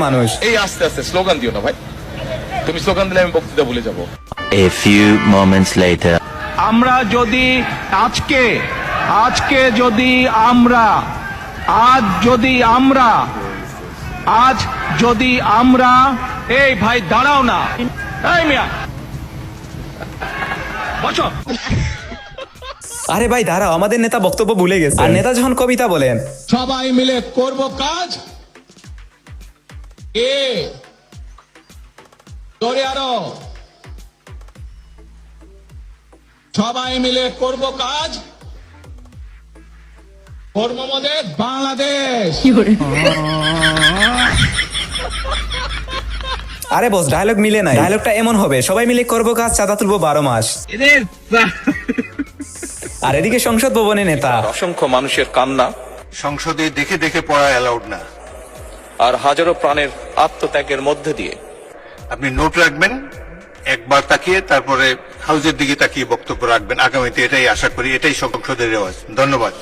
মানুষ। এই আস্তে আস্তে স্লোগান দিও না ভাই, তুমি স্লোগান দিলে আমি বক্তৃতা ভুলে যাবো। A few moments later. আমরা যদি আজকে যদি আমরা আজ যদি আমরা এই ভাই দাঁড়াও না, এই মিয়া বসো। আরে ভাই দাঁড়াও, আমাদের নেতা বক্তব্য ভুলে গেছে। আর নেতা যখন কবিতা বলেন, সবাই মিলে করব কাজ, জোরে আরো, সবাই মিলে করব কাজ, কর্মমদের বাংলাদেশ। আরে বস ডায়লগ মিলে নাই। ডায়লগটা এমন হবে, সবাই মিলে করবো কাজ, চাঁদা তুলবো 12 মাস। আর এদিকে সংসদ ভবনে নেতা, অসংখ্য মানুষের কান্না সংসদে দেখে দেখে পড়া অ্যালাউড না। আর হাজারো প্রাণের আত্মত্যাগের মধ্যে দিয়ে আপনি নোট রাখবেন, একবার তাকিয়ে তারপরে হাউজের দিকে তাকিয়ে বক্তব্য রাখবেন। আগামীতে এটাই আশা করি, এটাই সংসদের রেওয়াজ। ধন্যবাদ।